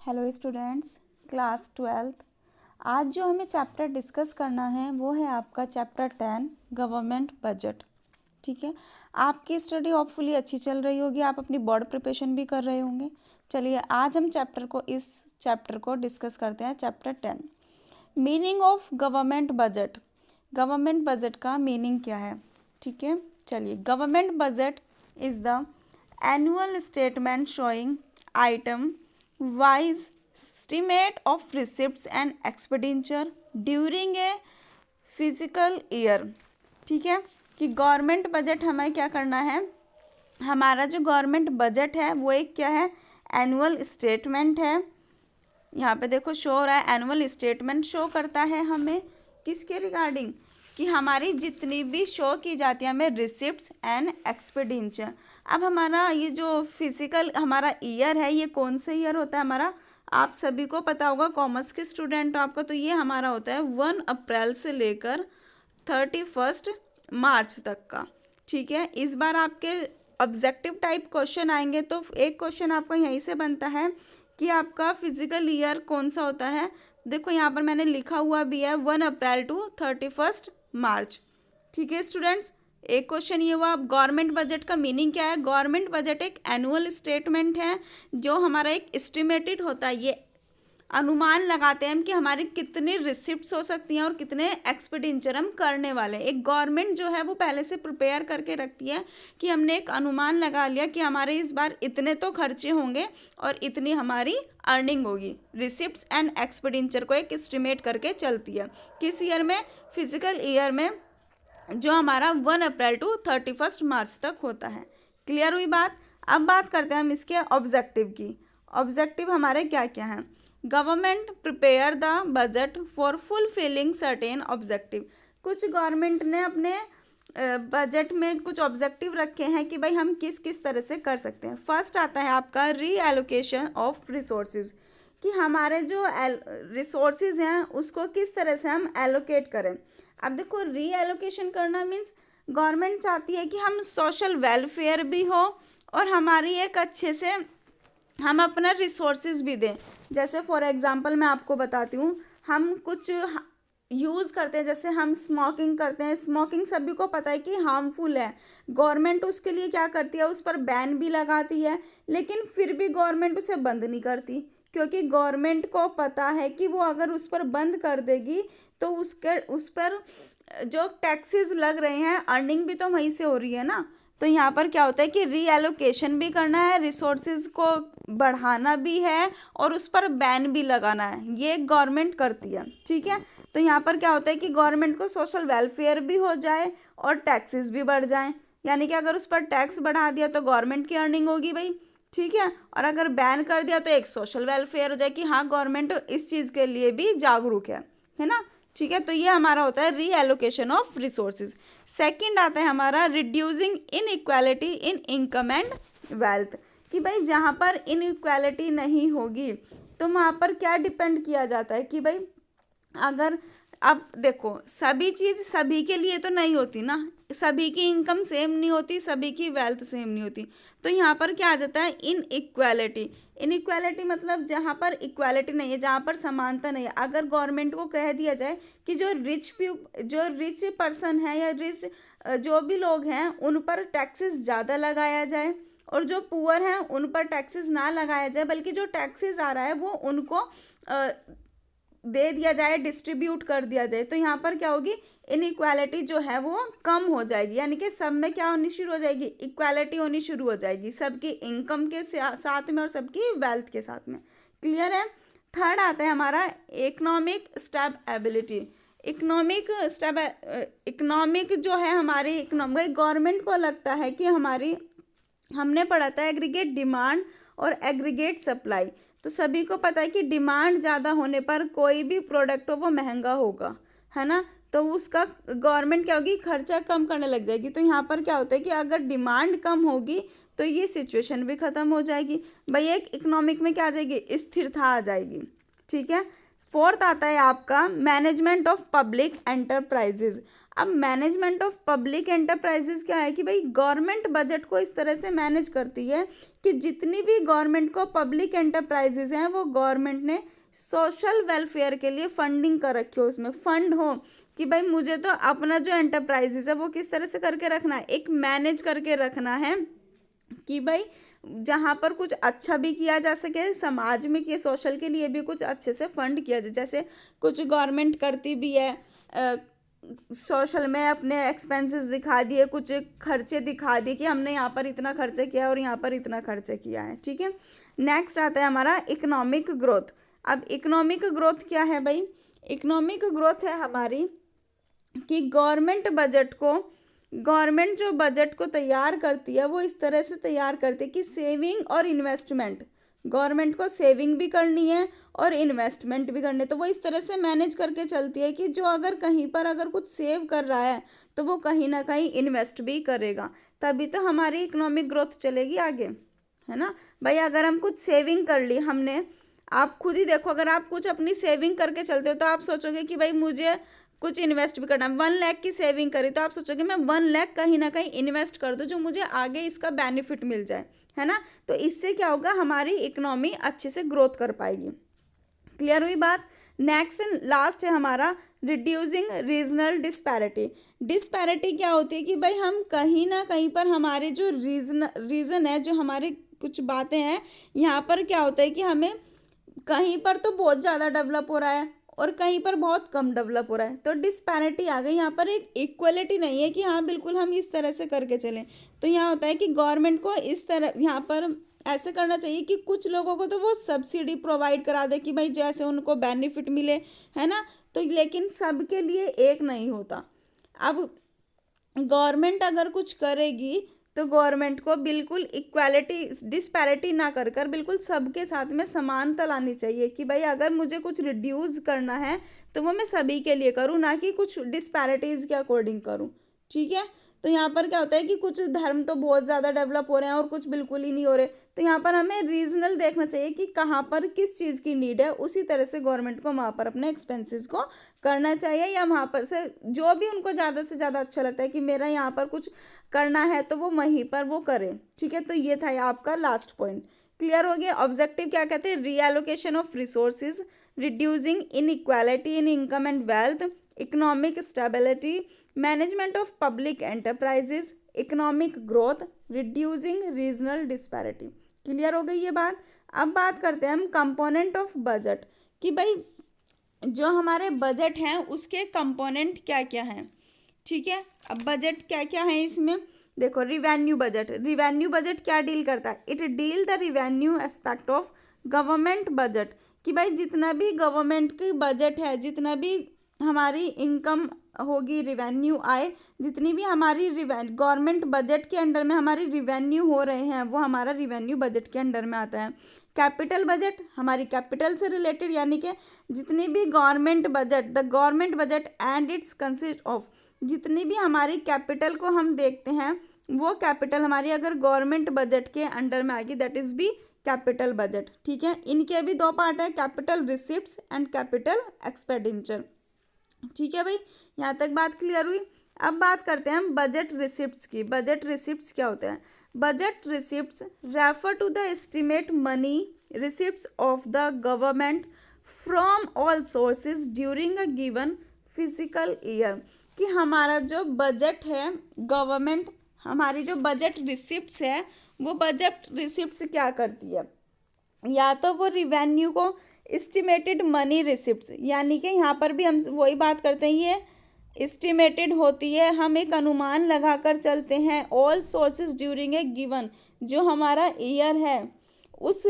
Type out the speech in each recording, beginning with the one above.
Hello students, class 12th। आज जो हमें चैप्टर डिस्कस करना है वो है आपका चैप्टर 10 गवर्नमेंट बजट। ठीक है, आपकी स्टडी होपफुली अच्छी चल रही होगी, आप अपनी बोर्ड प्रिपरेशन भी कर रहे होंगे। चलिए आज हम इस चैप्टर को डिस्कस करते हैं। Chapter 10 meaning of government budget. Government budget का मीनिंग क्या है? ठीक है, चलिए government budget is the annual statement showing item wise estimate of receipts and expenditure during a fiscal year। ठीक है, कि गवर्नमेंट बजट हमें क्या करना है, हमारा जो गवर्नमेंट बजट है वो एक क्या है, एनुअल स्टेटमेंट है। यहाँ पे देखो शो हो रहा है, एनुअल स्टेटमेंट शो करता है हमें किसके रिगार्डिंग, कि हमारी जितनी भी शो की जाती है हमें रिसिप्ट्स एंड एक्सपेंडिचर। अब हमारा ये जो फिजिकल हमारा ईयर है, ये कौन सा ईयर होता है हमारा, आप सभी को पता होगा, कॉमर्स के स्टूडेंट हो आपका, तो ये हमारा होता है 1 अप्रैल से लेकर 31 मार्च तक का। ठीक है, इस बार आपके ऑब्जेक्टिव टाइप क्वेश्चन आएंगे, तो एक क्वेश्चन आपका यहीं से बनता है कि आपका फिजिकल ईयर कौन सा होता है। देखो यहाँ पर मैंने लिखा हुआ भी है 1 अप्रैल टू 31 मार्च। ठीक है स्टूडेंट्स, एक क्वेश्चन ये हुआ। अब गवर्नमेंट बजट का मीनिंग क्या है? गवर्नमेंट बजट एक एनुअल स्टेटमेंट है जो हमारा एक एस्टिमेटेड होता है, ये अनुमान लगाते हैं हम कि हमारी कितनी रिसिप्ट्स हो सकती हैं और कितने एक्सपेंडिचर हम करने वाले हैं। एक गवर्नमेंट जो है वो पहले से प्रिपेयर करके रखती है कि हमने एक अनुमान लगा लिया कि हमारे इस बार इतने तो खर्चे होंगे और इतनी हमारी अर्निंग होगी। रिसिप्ट्स एंड एक्सपेंडिचर को एक एस्टिमेट करके चलती है। किस ईयर में? फिजिकल ईयर में, जो हमारा 1 अप्रैल टू 31 मार्च तक होता है। क्लियर हुई बात? अब बात करते हैं हम इसके ऑब्जेक्टिव की। ऑब्जेक्टिव हमारे क्या क्या हैं? Government prepare the budget for fulfilling certain objective. कुछ गवर्नमेंट ने अपने बजट में कुछ ऑब्जेक्टिव रखे हैं कि भाई हम किस किस तरह से कर सकते हैं। फर्स्ट आता है आपका रीएलोकेशन ऑफ रिसोर्सेज, कि हमारे जो रिसोर्सेज हैं उसको किस तरह से हम एलोकेट करें। अब देखो, रीएलोकेशन करना मीन्स गवर्नमेंट चाहती है कि हम सोशल वेलफेयर भी हो और हमारी एक अच्छे से हम अपना रिसोर्सेज भी दें। जैसे फॉर एग्जांपल मैं आपको बताती हूँ, हम कुछ यूज़ करते हैं, जैसे हम स्मोकिंग करते हैं। स्मोकिंग सभी को पता है कि हार्मफुल है। गवर्नमेंट उसके लिए क्या करती है, उस पर बैन भी लगाती है, लेकिन फिर भी गवर्नमेंट उसे बंद नहीं करती, क्योंकि गवर्नमेंट को पता है कि वो अगर उस पर बंद कर देगी तो उस पर जो टैक्सेस लग रहे हैं, अर्निंग भी तो वहीं से हो रही है ना। तो यहाँ पर क्या होता है कि रीएलोकेशन भी करना है, रिसोर्सेज को बढ़ाना भी है और उस पर बैन भी लगाना है, ये गवर्नमेंट करती है। ठीक है, तो यहाँ पर क्या होता है कि गवर्नमेंट को सोशल वेलफेयर भी हो जाए और टैक्सेस भी बढ़ जाएं। यानी कि अगर उस पर टैक्स बढ़ा दिया तो गवर्नमेंट की अर्निंग होगी भाई। ठीक है, और अगर बैन कर दिया तो एक सोशल वेलफेयर हो जाए कि हाँ गवर्नमेंट इस चीज़ के लिए भी जागरूक है ना। ठीक है, तो ये हमारा होता है रीएलोकेशन ऑफ रिसोर्सेज। सेकंड आता है हमारा reducing inequality in income and wealth, कि भाई जहाँ पर इनइक्वालिटी नहीं होगी तो वहाँ पर क्या डिपेंड किया जाता है कि भाई अगर, अब देखो सभी चीज़ सभी के लिए तो नहीं होती ना, सभी की इनकम सेम नहीं होती, सभी की वेल्थ सेम नहीं होती। तो यहाँ पर क्या आ जाता है, इनइक्वालिटी। इनइक्वालिटी मतलब जहाँ पर इक्वालिटी नहीं है, जहाँ पर समानता नहीं है। अगर गवर्नमेंट को कह दिया जाए कि जो रिच पर्सन है या रिच जो भी लोग हैं उन पर टैक्सेस ज़्यादा लगाया जाए और जो पुअर हैं उन पर टैक्सेस ना लगाया जाए, बल्कि जो टैक्सेस आ रहा है वो उनको दे दिया जाए, डिस्ट्रीब्यूट कर दिया जाए, तो यहाँ पर क्या होगी, इनइक्वालिटी जो है वो कम हो जाएगी। यानी कि सब में क्या होनी शुरू हो जाएगी, इक्वालिटी होनी शुरू हो जाएगी, सबकी इनकम के साथ में और सबकी वेल्थ के साथ में। क्लियर है? थर्ड आता है हमारा इकोनॉमिक स्टेबिलिटी। इकोनॉमिक जो है हमारी इकोनॉमिक, गवर्नमेंट को लगता है कि हमने पढ़ा था एग्रीगेट डिमांड और एग्रीगेट सप्लाई। तो सभी को पता है कि डिमांड ज़्यादा होने पर कोई भी प्रोडक्ट हो वो महंगा होगा, है ना। तो उसका गवर्नमेंट क्या होगी, खर्चा कम करने लग जाएगी। तो यहाँ पर क्या होता है कि अगर डिमांड कम होगी तो ये सिचुएशन भी ख़त्म हो जाएगी भाई, एक इकोनॉमिक में क्या आ जाएगी, स्थिरता आ जाएगी। ठीक है, फोर्थ आता है आपका मैनेजमेंट ऑफ पब्लिक एंटरप्राइजेज। अब मैनेजमेंट ऑफ पब्लिक एंटरप्राइजेज क्या है कि भाई गवर्नमेंट बजट को इस तरह से मैनेज करती है कि जितनी भी गवर्नमेंट को पब्लिक एंटरप्राइजेज हैं वो गवर्नमेंट ने सोशल वेलफेयर के लिए फंडिंग कर रखी हो, उसमें फंड हो कि भाई मुझे तो अपना जो एंटरप्राइजेज है वो किस तरह से करके रखना है, एक मैनेज करके रखना है कि भाई जहाँ पर कुछ अच्छा भी किया जा सके समाज में, कि सोशल के लिए भी कुछ अच्छे से फंड किया जाए। जैसे कुछ गवर्नमेंट करती भी है सोशल में, अपने एक्सपेंसेस दिखा दिए, कुछ खर्चे दिखा दिए कि हमने यहाँ पर इतना खर्चा किया और यहाँ पर इतना खर्चा किया है। ठीक है, नेक्स्ट आता है हमारा इकोनॉमिक ग्रोथ। अब इकोनॉमिक ग्रोथ क्या है भाई? इकोनॉमिक ग्रोथ है हमारी कि गवर्नमेंट जो बजट को तैयार करती है वो इस तरह से तैयार करती है कि सेविंग और इन्वेस्टमेंट, गवर्नमेंट को सेविंग भी करनी है और इन्वेस्टमेंट भी करनी है, तो वो इस तरह से मैनेज करके चलती है कि जो अगर कहीं पर अगर कुछ सेव कर रहा है तो वो कहीं ना कहीं इन्वेस्ट भी करेगा, तभी तो हमारी इकोनॉमिक ग्रोथ चलेगी आगे, है ना भाई। अगर हम कुछ सेविंग कर ली हमने, आप खुद ही देखो, अगर आप कुछ अपनी सेविंग करके चलते हो तो आप सोचोगे कि भाई मुझे कुछ इन्वेस्ट भी करना है। 1 लाख की सेविंग करी तो आप सोचोगे मैं 1 लाख कहीं ना कहीं इन्वेस्ट कर दूं जो मुझे आगे इसका बेनिफिट मिल जाए, है ना। तो इससे क्या होगा, हमारी इकोनॉमी अच्छे से ग्रोथ कर पाएगी। क्लियर हुई बात। नेक्स्ट एंड लास्ट है हमारा रिड्यूसिंग रीजनल डिस्पैरिटी। डिस्पैरिटी क्या होती है कि भाई हम कहीं ना कहीं पर हमारे जो रीजन है, जो हमारे कुछ बातें हैं, यहाँ पर क्या होता है कि हमें कहीं पर तो बहुत ज़्यादा डेवलप हो रहा है और कहीं पर बहुत कम डेवलप हो रहा है, तो डिस्पैरिटी आ गई। यहाँ पर एक इक्वलिटी नहीं है कि हाँ बिल्कुल हम इस तरह से करके चलें। तो यहाँ होता है कि गवर्नमेंट को इस तरह यहाँ पर ऐसे करना चाहिए कि कुछ लोगों को तो वो सब्सिडी प्रोवाइड करा दे कि भाई जैसे उनको बेनिफिट मिले, है ना। तो लेकिन सबके लिए एक नहीं होता। अब गवर्नमेंट अगर कुछ करेगी तो गवर्नमेंट को बिल्कुल इक्वालिटी डिस्पैरिटी ना कर कर बिल्कुल सबके साथ में समानता लानी चाहिए कि भाई अगर मुझे कुछ रिड्यूस करना है तो वो मैं सभी के लिए करूँ, ना कि कुछ डिस्पैरिटीज़ के अकॉर्डिंग करूँ। ठीक है, तो यहाँ पर क्या होता है कि कुछ धर्म तो बहुत ज़्यादा डेवलप हो रहे हैं और कुछ बिल्कुल ही नहीं हो रहे, तो यहाँ पर हमें रीजनल देखना चाहिए कि कहाँ पर किस चीज़ की नीड है, उसी तरह से गवर्नमेंट को वहाँ पर अपने एक्सपेंसेस को करना चाहिए, या वहाँ पर से जो भी उनको ज़्यादा से ज़्यादा अच्छा लगता है कि मेरा यहाँ पर कुछ करना है तो वो वहीं पर वो करें। ठीक है, तो ये था आपका लास्ट पॉइंट। क्लियर हो गया। ऑब्जेक्टिव क्या कहते हैं? Reallocation of resources, reducing inequality in income and wealth, economic stability, management of public enterprises, economic growth, reducing regional disparity. Clear हो गई ये बात। अब बात करते हैं हम कंपोनेंट ऑफ बजट कि भाई जो हमारे बजट हैं उसके कंपोनेंट क्या क्या हैं। ठीक है, अब बजट क्या क्या है इसमें देखो। रिवेन्यू बजट क्या डील करता है? It deal the revenue aspect of government budget कि भाई जितना भी गवर्नमेंट की बजट है, जितना भी हमारी इनकम होगी, रिवेन्यू आए, जितनी भी हमारी गवर्नमेंट बजट के अंडर में हमारी रिवेन्यू हो रहे हैं वो हमारा रिवेन्यू बजट के अंडर में आता है। कैपिटल बजट हमारी कैपिटल से रिलेटेड, यानी कि जितनी भी government budget and it's consist of, जितनी भी हमारी कैपिटल को हम देखते हैं वो कैपिटल हमारी अगर गवर्नमेंट बजट के अंडर में आएगी, that is be capital budget. ठीक है, इनके भी 2 पार्ट है, capital receipts and capital expenditure. ठीक है भाई, यहाँ तक बात क्लियर हुई। अब बात करते हैं हम बजट रिसिप्ट्स की। बजट रिसिप्ट्स क्या होते हैं? Budget receipts refer to the estimate money receipts of the government from all sources during a given physical year कि हमारा जो बजट है गवर्नमेंट, हमारी जो बजट रिसिप्ट्स है वो बजट रिसिप्ट्स क्या करती है, या तो वो रिवेन्यू को एस्टिमेटेड मनी रिसिप्ट्स, यानी कि यहाँ पर भी हम वही बात करते हैं, ये एस्टिमेटेड होती है, हम एक अनुमान लगा कर चलते हैं। All sources during a given, जो हमारा ईयर है उस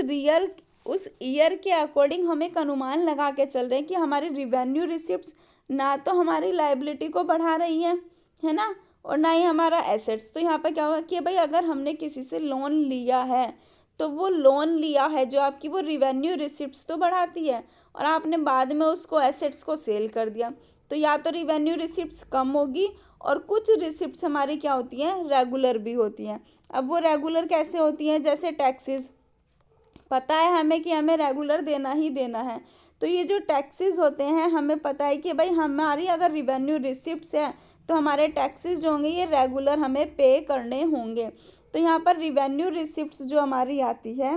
ईयर के अकॉर्डिंग हम एक अनुमान लगा के चल रहे हैं कि हमारी रिवेन्यू रिसिप्ट्स ना तो हमारी लाइबिलिटी को बढ़ा रही है ना, और ना ही हमारा एसेट्स। तो यहाँ पर क्या होगा कि भाई अगर हमने किसी से लोन लिया है तो वो लोन लिया है जो आपकी वो रिवेन्यू रिसिप्ट्स तो बढ़ाती है, और आपने बाद में उसको एसेट्स को सेल कर दिया तो या तो रिवेन्यू रिसिप्ट्स कम होगी, और कुछ रिसिप्ट्स हमारी क्या होती हैं, रेगुलर भी होती हैं। अब वो रेगुलर कैसे होती हैं? जैसे टैक्सेस, पता है हमें कि हमें रेगुलर देना ही देना है। तो ये जो टैक्सेस होते हैं हमें पता है कि भाई हमारी अगर रिवेन्यू रिसिप्ट्स है तो हमारे टैक्सेस जो होंगे ये रेगुलर हमें पे करने होंगे। तो यहाँ पर रिवेन्यू रिसिप्ट्स जो हमारी आती है,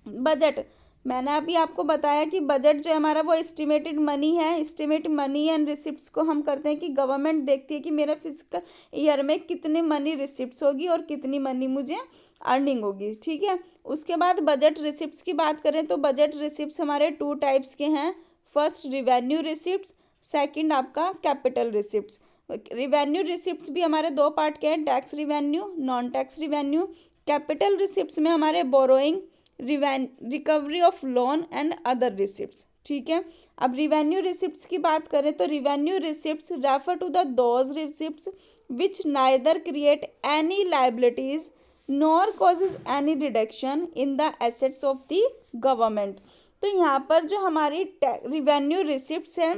बजट, मैंने अभी आपको बताया कि बजट जो है हमारा वो एस्टिमेटेड मनी है। एस्टिमेटेड मनी एंड रिसिप्ट्स को हम करते हैं कि गवर्नमेंट देखती है कि मेरे फिजिकल ईयर में कितने मनी रिसिप्ट्स होगी और कितनी मनी मुझे अर्निंग होगी, ठीक है। उसके बाद बजट रिसिप्ट्स की बात करें तो बजट रिसिप्ट्स हमारे 2 टाइप्स के हैं। फर्स्ट रिवेन्यू रिसिप्ट्स, सेकंड आपका कैपिटल रिसिप्ट्स। रिवेन्यू रिसिप्ट्स भी हमारे 2 पार्ट के हैं, tax revenue, non tax revenue. Capital receipts में हमारे borrowing, recovery of loan and other receipts, ठीक है। अब रिवेन्यू रिसिप्ट्स की बात करें तो revenue receipts refer to the those receipts which neither create any liabilities nor causes any deduction in the assets of the government. तो यहाँ पर जो हमारी रिवेन्यू रिसिप्ट्स हैं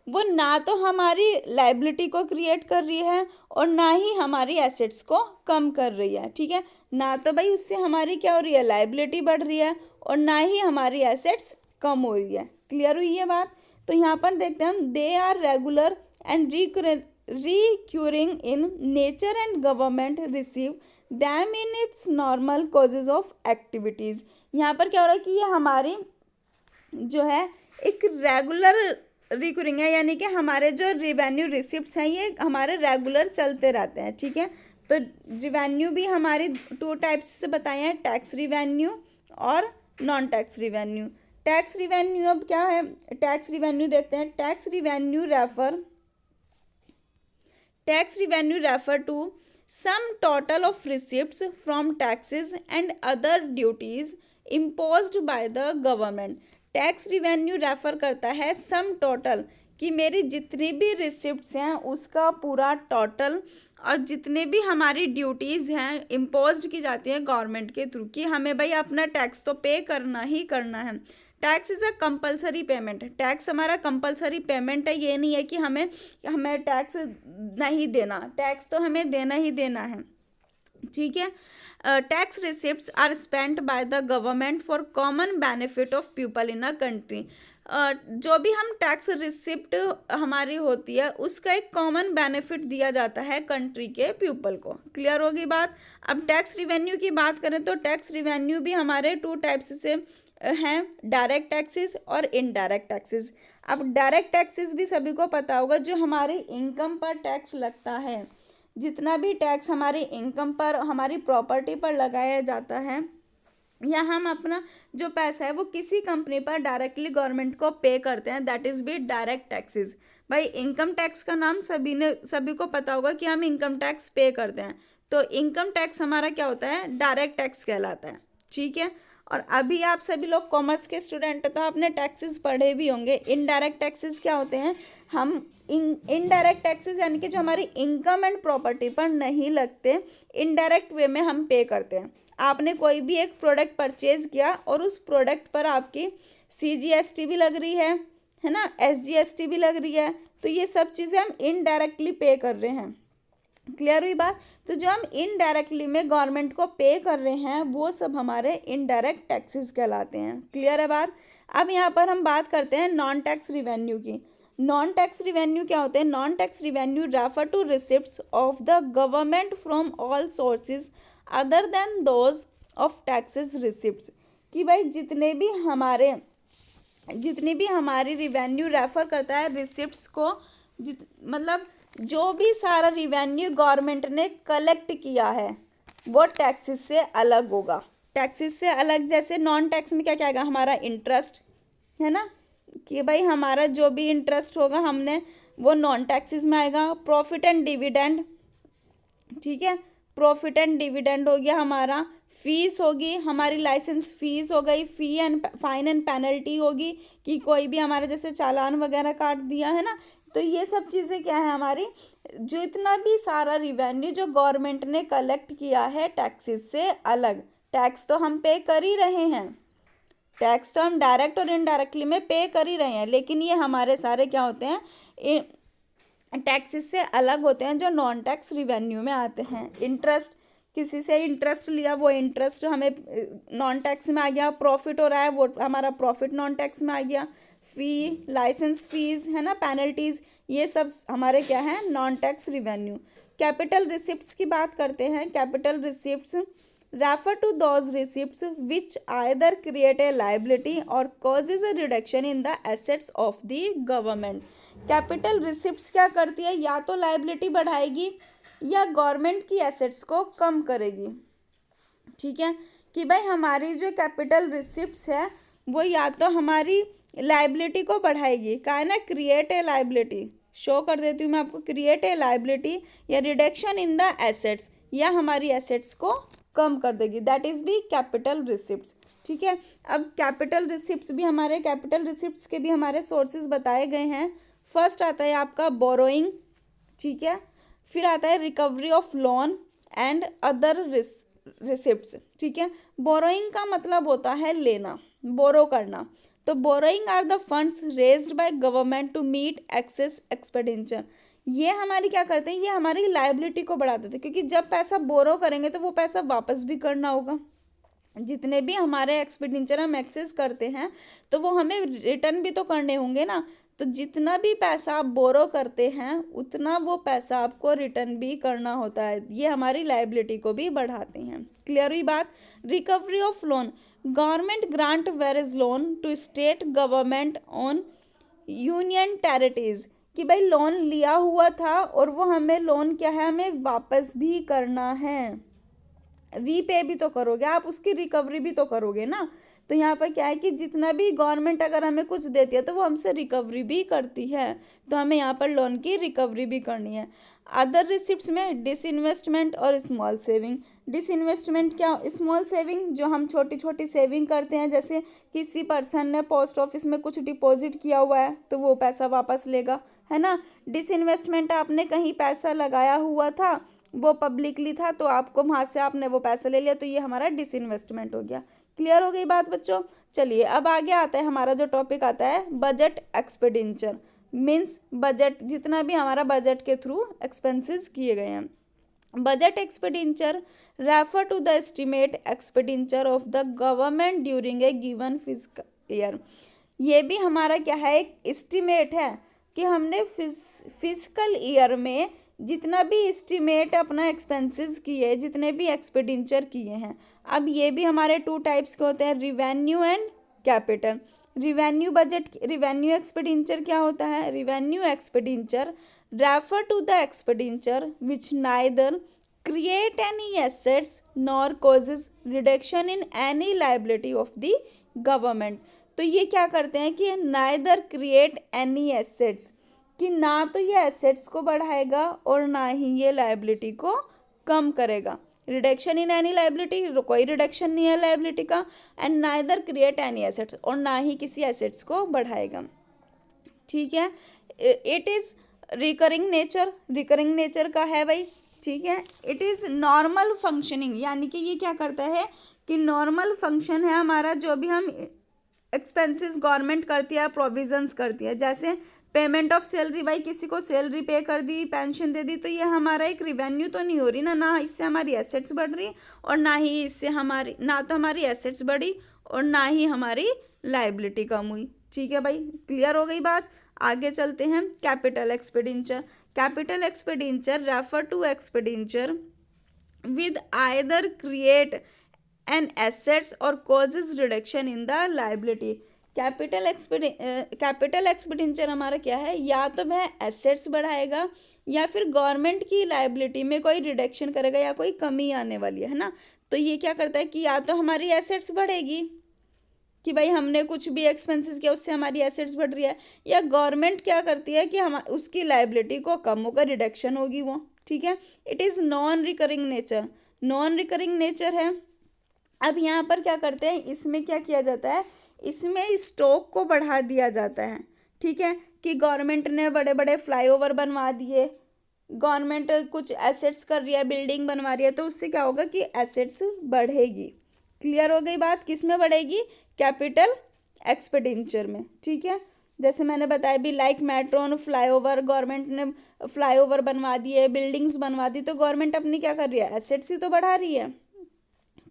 वो ना तो हमारी लाइबिलिटी को क्रिएट कर रही है और ना ही हमारी एसेट्स को कम कर रही है, ठीक है। ना तो भाई उससे हमारी क्या हो रही है, लाइबिलिटी बढ़ रही है, और ना ही हमारी एसेट्स कम हो रही है। क्लियर हुई ये बात। तो यहाँ पर देखते हैं हम, they are regular and recurring in nature and government receive them in its normal causes of activities. यहाँ पर क्या हो रहा है कि ये हमारी जो है एक रेगुलर रिकरिंग है, यानी कि हमारे जो रिवेन्यू रिसिप्ट्स हैं ये हमारे रेगुलर चलते रहते हैं, ठीक है। तो रिवेन्यू भी हमारी 2 टाइप्स से बताए हैं, टैक्स रिवेन्यू और non tax revenue. Tax revenue अब क्या है, टैक्स रिवेन्यू देखते हैं। Tax revenue refer to sum total of receipts from taxes and other duties imposed by the government. Tax revenue refer करता है सम टोटल, कि मेरी जितनी भी रिसिप्ट्स हैं उसका पूरा टोटल, और जितने भी हमारी ड्यूटीज़ हैं इम्पोज्ड की जाती हैं गवर्नमेंट के थ्रू, कि हमें भाई अपना टैक्स तो पे करना ही करना है। Tax is a compulsory payment. Tax हमारा कंपलसरी पेमेंट है, ये नहीं है कि हमें टैक्स नहीं देना, टैक्स तो हमें देना ही देना है, ठीक है। Tax receipts are spent by the government for common benefit of people in a country. जो भी हम टैक्स रिसिप्ट हमारी होती है उसका एक कॉमन बेनिफिट दिया जाता है कंट्री के पीपल को। क्लियर होगी बात। अब टैक्स रिवेन्यू की बात करें तो टैक्स रिवेन्यू भी हमारे 2 टाइप्स से हैं, डायरेक्ट टैक्सेस और इनडायरेक्ट टैक्सेस। अब डायरेक्ट टैक्सेस भी सभी को पता होगा, जो हमारी इनकम पर टैक्स लगता है। जितना भी टैक्स हमारी इनकम पर, हमारी प्रॉपर्टी पर लगाया जाता है, या हम अपना जो पैसा है वो किसी कंपनी पर डायरेक्टली गवर्नमेंट को पे करते हैं, that is be direct taxes. भाई इनकम टैक्स का नाम सभी को पता होगा कि हम इनकम टैक्स पे करते हैं, तो इनकम टैक्स हमारा क्या होता है, डायरेक्ट टैक्स कहलाता है, ठीक है। और अभी आप सभी लोग कॉमर्स के स्टूडेंट तो आपने टैक्सेस पढ़े भी होंगे। इनडायरेक्ट टैक्सेस क्या होते हैं, हम इनडायरेक्ट टैक्सेस यानी कि जो हमारी इनकम एंड प्रॉपर्टी पर नहीं लगते, इनडायरेक्ट वे में हम पे करते हैं। आपने कोई भी एक प्रोडक्ट परचेज किया और उस प्रोडक्ट पर आपकी CGST भी लग रही है ना, SGST भी लग रही है, तो ये सब चीज़ें हम इनडायरेक्टली पे कर रहे हैं। क्लियर हुई बात। तो जो हम इनडायरेक्टली में गवर्नमेंट को पे कर रहे हैं वो सब हमारे इनडायरेक्ट टैक्सेस कहलाते हैं। क्लियर है बात। अब यहाँ पर हम बात करते हैं नॉन टैक्स रिवेन्यू की। नॉन टैक्स रिवेन्यू क्या होते हैं, non tax revenue refer to receipts of the government from all sources other than those of taxes receipts. कि भाई जितनी भी हमारी रिवेन्यू रेफर करता है रिसिप्ट्स को, मतलब जो भी सारा रिवेन्यू गवर्नमेंट ने कलेक्ट किया है वो टैक्सेस से अलग होगा। टैक्सेस से अलग, जैसे नॉन टैक्स में क्या क्या आएगा, हमारा इंटरेस्ट है ना, कि भाई हमारा जो भी इंटरेस्ट होगा हमने वो नॉन टैक्सेस में आएगा। प्रॉफिट एंड डिविडेंड, ठीक है, प्रॉफिट एंड डिविडेंड हो गया हमारा। फीस होगी हमारी, लाइसेंस फीस हो गई, फाइन एंड पेनल्टी होगी कि कोई भी हमारे जैसे चालान वगैरह काट दिया है ना, तो ये सब चीज़ें क्या है हमारी, जो इतना भी सारा रिवेन्यू जो गवर्नमेंट ने कलेक्ट किया है टैक्सेस से अलग। टैक्स तो हम पे कर ही रहे हैं, टैक्स तो हम डायरेक्ट और इनडायरेक्टली में पे कर ही रहे हैं, लेकिन ये हमारे सारे क्या होते हैं, टैक्सेस से अलग होते हैं जो नॉन टैक्स रिवेन्यू में आते हैं। इंटरेस्ट, किसी से इंटरेस्ट लिया, वो इंटरेस्ट हमें नॉन टैक्स में आ गया, प्रॉफिट हो रहा है वो हमारा प्रॉफिट नॉन टैक्स में आ गया, फी, लाइसेंस फीस है ना, पेनल्टीज, ये सब हमारे क्या है, non tax revenue. Capital receipts की बात करते हैं। Capital receipts refer to those receipts which either create a liability और causes a reduction in the assets of the government. Capital receipts क्या करती है, या तो लाइबिलिटी बढ़ाएगी या गवर्नमेंट की एसेट्स को कम करेगी। ठीक है, कि भाई हमारी जो कैपिटल रिसिप्ट्स है वो या तो हमारी लाइबिलिटी को बढ़ाएगी, कहा है ना, क्रिएट ए लाइबिलिटी, शो कर देती हूँ मैं आपको, क्रिएट ए लाइबिलिटी या रिडक्शन इन द एसेट्स, या हमारी एसेट्स को कम कर देगी, दैट इज भी कैपिटल रिसिप्ट्स। ठीक है, अब कैपिटल रिसिप्ट्स भी हमारे, कैपिटल रिसिप्ट्स के भी हमारे सोर्सेज बताए गए हैं। फर्स्ट आता है आपका बोरोइंग, ठीक है, फिर आता है recovery of loan and other receipts. ठीक है, बोरोइंग का मतलब होता है लेना, बोरो करना, तो borrowing are the funds raised by government to meet excess expenditure. ये हमारी क्या करते हैं, ये हमारी लाइबिलिटी को बढ़ा देते हैं, क्योंकि जब पैसा बोरो करेंगे तो वो पैसा वापस भी करना होगा। जितने भी हमारे एक्सपेंडिचर हम एक्सेस करते हैं तो वो हमें रिटर्न भी तो करने होंगे ना, तो जितना भी पैसा आप बोरो करते हैं उतना वो पैसा आपको रिटर्न भी करना होता है, ये हमारी लाइबिलिटी को भी बढ़ाते हैं। क्लियर हुई बात। Recovery of loan, government grant various loan to state government on union territories, कि भाई लोन लिया हुआ था और वो हमें लोन क्या है, हमें वापस भी करना है, रीपे भी तो करोगे आप, उसकी रिकवरी भी तो करोगे ना। तो यहाँ पर क्या है कि जितना भी गवर्नमेंट अगर हमें कुछ देती है तो वो हमसे रिकवरी भी करती है, तो हमें यहाँ पर लोन की रिकवरी भी करनी है। अदर रिसिप्ट्स में डिसइन्वेस्टमेंट और स्मॉल सेविंग। डिसइन्वेस्टमेंट क्या, स्मॉल सेविंग, जो हम छोटी छोटी सेविंग करते हैं, जैसे किसी पर्सन ने पोस्ट ऑफिस में कुछ डिपॉजिट किया हुआ है तो वो पैसा वापस लेगा, है ना। डिसइन्वेस्टमेंट, आपने कहीं पैसा लगाया हुआ था, वो पब्लिकली था, तो आपको वहाँ से आपने वो पैसा ले लिया, तो ये हमारा डिसइन्वेस्टमेंट हो गया। क्लियर हो गई बात बच्चों। चलिए अब आगे आता है हमारा जो टॉपिक आता है बजट एक्सपेंडिचर, मीन्स बजट, जितना भी हमारा बजट के थ्रू एक्सपेंसेस किए गए हैं। Budget expenditure refer to the estimate expenditure of the government during a given physical year. ये भी हमारा क्या है, एक एस्टिमेट है कि हमने फिजिकल ईयर में जितना भी एस्टिमेट अपना एक्सपेंसेस किए, जितने भी एक्सपेंडिचर किए हैं। अब ये भी हमारे टू टाइप्स के होते हैं, revenue and capital. Revenue budget, revenue expenditure क्या होता है, revenue expenditure refer to the expenditure which neither create any assets nor causes reduction in any liability of the government. तो ये क्या करते हैं कि नाइदर क्रिएट एनी एसेट्स, कि ना तो ये एसेट्स को बढ़ाएगा और ना ही ये लाइबिलिटी को कम करेगा। रिडक्शन इन एनी लाइबिलिटी, कोई रिडक्शन नहीं है लाइबिलिटी का, and neither create any assets, और ना ही किसी एसेट्स को बढ़ाएगा। ठीक है, it is recurring nature, recurring nature का है भाई। ठीक है, इट इज़ नॉर्मल फंक्शनिंग, यानी कि ये क्या करता है कि नॉर्मल फंक्शन है हमारा, जो भी हम एक्सपेंसेस गवर्नमेंट करती है, प्रोविजंस करती है, जैसे पेमेंट ऑफ सैलरी, भाई किसी को सैलरी पे कर दी, पेंशन दे दी, तो ये हमारा एक रिवेन्यू तो नहीं हो रही ना, ना इससे हमारी एसेट्स बढ़ रही और ना ही इससे हमारी, ना तो हमारी एसेट्स बढ़ी और ना ही हमारी लाइबिलिटी कम हुई। ठीक है भाई, क्लियर हो गई बात। आगे चलते हैं, capital expenditure. Capital expenditure refer to expenditure with either create an assets और causes reduction in the liability. Capital expenditure हमारा क्या है, या तो वह एसेट्स बढ़ाएगा या फिर गवर्नमेंट की लाइबिलिटी में कोई रिडक्शन करेगा या कोई कमी आने वाली है ना। तो ये क्या करता है कि या तो हमारी एसेट्स बढ़ेगी कि भाई हमने कुछ भी एक्सपेंसेस किया उससे हमारी एसेट्स बढ़ रही है, या गवर्नमेंट क्या करती है कि हम उसकी लाइबिलिटी को कम होकर रिडक्शन होगी वो। ठीक है, it is non recurring nature, non recurring nature है। अब यहाँ पर क्या करते हैं, इसमें क्या किया जाता है, इसमें स्टॉक को बढ़ा दिया जाता है। ठीक है, कि गवर्नमेंट ने बड़े बड़े फ्लाईओवर बनवा दिए, गवर्नमेंट कुछ एसेट्स कर रही है, बिल्डिंग बनवा रही है, तो उससे क्या होगा कि एसेट्स बढ़ेगी। क्लियर हो गई बात, किस में बढ़ेगी, कैपिटल एक्सपेंडिचर में। ठीक है, जैसे मैंने बताया भी, लाइक मेट्रो, फ्लाईओवर, गवर्नमेंट ने फ्लाईओवर बनवा दिए, बिल्डिंग्स बनवा दी, तो गवर्नमेंट अपनी क्या कर रही है, एसेट्स ही तो बढ़ा रही है।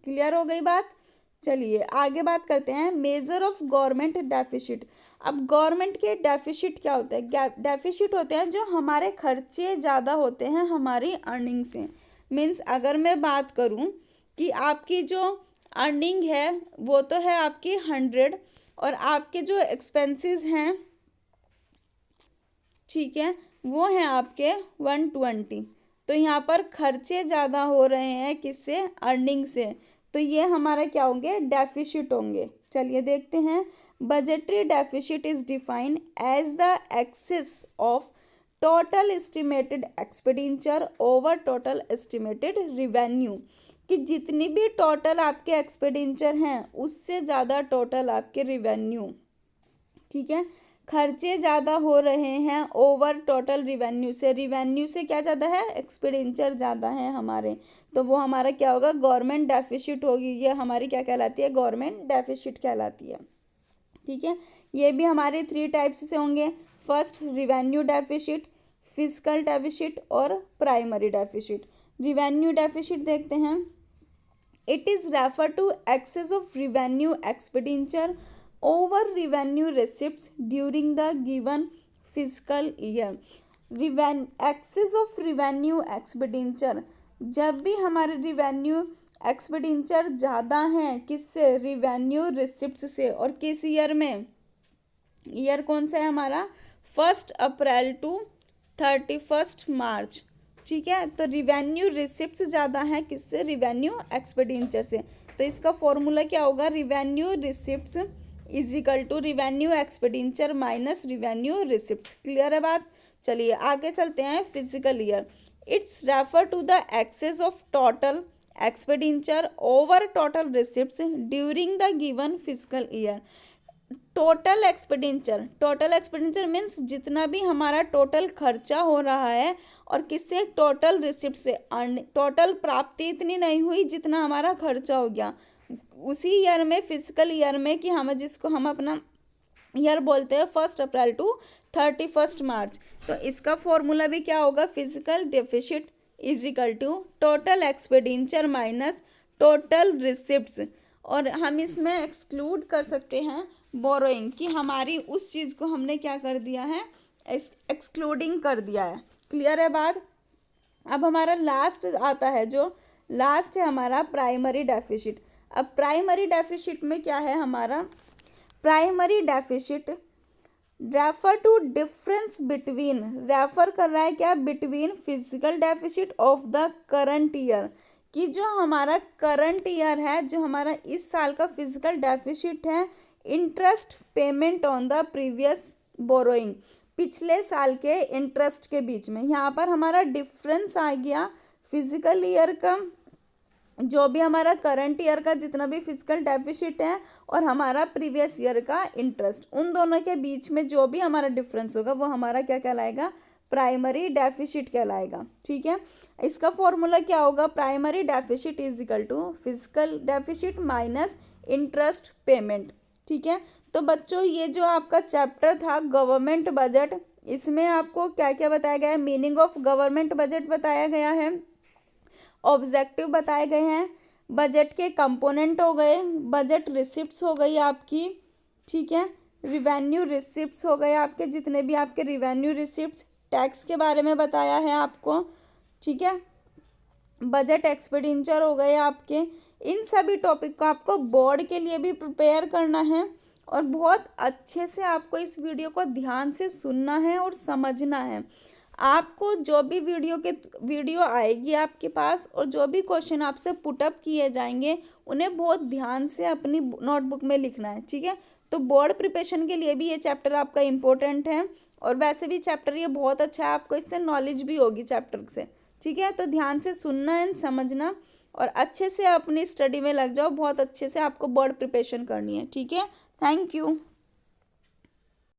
क्लियर हो गई बात। चलिए आगे बात करते हैं, मेजर ऑफ गवर्नमेंट डेफिसिट। अब गवर्नमेंट के डेफिसिट क्या होता है, डेफिसिट होते हैं जो हमारे खर्चे ज़्यादा होते हैं हमारी अर्निंग से। मीन्स अगर मैं बात करूं कि आपकी जो अर्निंग है वो तो है आपकी 100, और आपके जो एक्सपेंसेस हैं, ठीक है, वो हैं आपके 120, तो यहाँ पर खर्चे ज़्यादा हो रहे हैं किससे, अर्निंग से, तो ये हमारा क्या होंगे, डेफिसिट होंगे। चलिए देखते हैं, budgetary deficit is defined as the excess of total estimated expenditure over total estimated revenue, कि जितनी भी टोटल आपके एक्सपेंडिचर हैं उससे ज़्यादा टोटल आपके रिवेन्यू, ठीक है, खर्चे ज़्यादा हो रहे हैं ओवर टोटल रिवेन्यू से, रिवेन्यू से क्या ज़्यादा है, एक्सपेंडिचर ज़्यादा है हमारे, तो वो हमारा क्या होगा, गवर्नमेंट डेफिसिट होगी। ये हमारी क्या कहलाती है, गवर्नमेंट डेफिसिट कहलाती है। ठीक है, ये भी हमारे 3 टाइप्स से होंगे, first revenue deficit, fiscal deficit और प्राइमरी डेफिसिट। रिवेन्यू डेफिसिट देखते हैं, it is refer to excess of revenue expenditure over revenue receipts during the given fiscal year। Excess of revenue expenditure, जब भी हमारे रिवेन्यू एक्सपेंडिचर ज़्यादा हैं किससे, revenue receipts से, और किस ईयर में, ईयर कौन सा है हमारा, 1 अप्रैल टू 31 मार्च। ठीक है, तो रिवेन्यू रिसिप्ट्स ज़्यादा हैं किससे, रिवेन्यू एक्सपेंडिचर से, तो इसका फॉर्मूला क्या होगा, revenue receipts is equal to revenue expenditure minus revenue receipts. Clear है बात। चलिए आगे चलते हैं, physical year, it's refer to the excess of total expenditure over total receipts during the given physical year. Total expenditure means जितना भी हमारा total खर्चा हो रहा है, और किससे, टोटल रिसिप्ट से, टोटल प्राप्ति इतनी नहीं हुई जितना हमारा खर्चा हो गया उसी ईयर में, फिजिकल ईयर में, कि हम जिसको हम अपना ईयर बोलते हैं 1 अप्रैल टू 31 मार्च। तो इसका फॉर्मूला भी क्या होगा, physical deficit is equal to total expenditure minus total receipts. और हम इसमें एक्सक्लूड कर सकते हैं बोरोइंग, कि हमारी उस चीज़ को हमने क्या कर दिया है, एक्सक्लूडिंग कर दिया है। क्लियर है बात। अब हमारा लास्ट आता है, जो लास्ट है हमारा प्राइमरी डेफिसिट। अब प्राइमरी डेफिसिट में क्या है हमारा, primary deficit refer to difference between, refer कर रहा है क्या, between physical deficit of the current year, कि जो हमारा करंट ईयर है, जो हमारा इस साल का फिजिकल डेफिसिट है, interest payment on the previous borrowing, पिछले साल के इंटरेस्ट के बीच में, यहाँ पर हमारा डिफरेंस आ गया फिजिकल ईयर का, जो भी हमारा करंट ईयर का जितना भी फिजिकल डेफिसिट है और हमारा प्रीवियस ईयर का इंटरेस्ट, उन दोनों के बीच में जो भी हमारा डिफरेंस होगा वो हमारा क्या कहलाएगा, प्राइमरी डेफिसिट कहलाएगा। ठीक है, इसका फॉर्मूला क्या होगा, primary deficit is equal to physical deficit minus interest payment. ठीक है, तो बच्चों ये जो आपका चैप्टर था गवर्नमेंट बजट, इसमें आपको क्या क्या बताया गया है, मीनिंग ऑफ गवर्नमेंट बजट बताया गया है, ऑब्जेक्टिव बताए गए हैं, बजट के कंपोनेंट हो गए, बजट रिसिप्ट्स हो गई आपकी, ठीक है, रिवेन्यू रिसिप्ट्स हो गए आपके, जितने भी आपके रिवेन्यू रिसिप्ट्स, टैक्स के बारे में बताया है आपको, ठीक है, बजट एक्सपेंडिचर हो गए आपके। इन सभी टॉपिक को आपको बोर्ड के लिए भी प्रिपेयर करना है, और बहुत अच्छे से आपको इस वीडियो को ध्यान से सुनना है और समझना है। आपको जो भी वीडियो आएगी आपके पास, और जो भी क्वेश्चन आपसे पुटअप किए जाएंगे, उन्हें बहुत ध्यान से अपनी नोटबुक में लिखना है। ठीक है, तो बोर्ड प्रिपरेशन के लिए भी ये चैप्टर आपका इम्पोर्टेंट है, और वैसे भी चैप्टर ये बहुत अच्छा है, आपको इससे नॉलेज भी होगी चैप्टर से। ठीक है, तो ध्यान से सुनना एंड समझना, और अच्छे से अपनी स्टडी में लग जाओ, बहुत अच्छे से आपको बोर्ड प्रिपरेशन करनी है। ठीक है, थैंक यू।